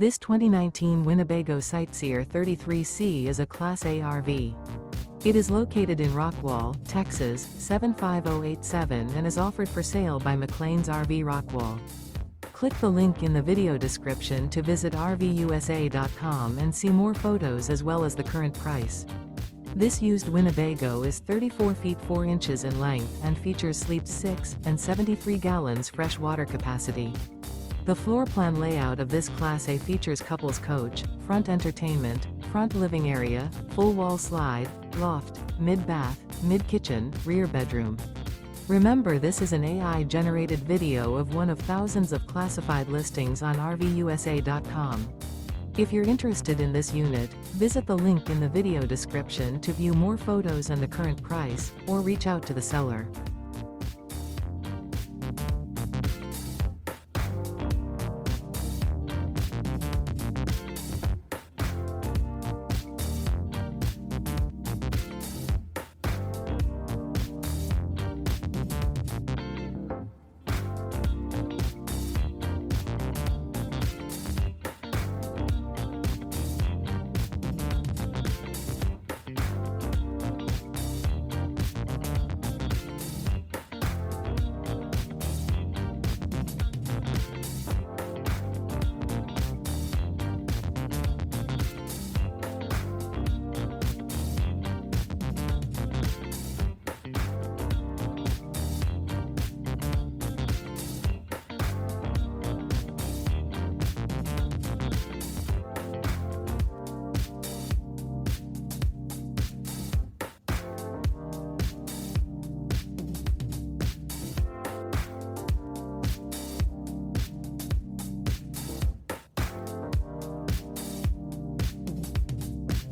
This 2019 Winnebago Sightseer 33C is a Class A RV. It is located in Rockwall, Texas, 75087 and is offered for sale by McClain's RV Rockwall. Click the link in the video description to visit RVUSA.com and see more photos as well as the current price. This used Winnebago is 34 feet 4 inches in length and features sleeps 6 and 73 gallons fresh water capacity. The floor plan layout of this Class A features couples coach, front entertainment, front living area, full wall slide, loft, mid-bath, mid-kitchen, rear bedroom. Remember, this is an AI-generated video of one of thousands of classified listings on RVUSA.com. If you're interested in this unit, visit the link in the video description to view more photos and the current price, or reach out to the seller.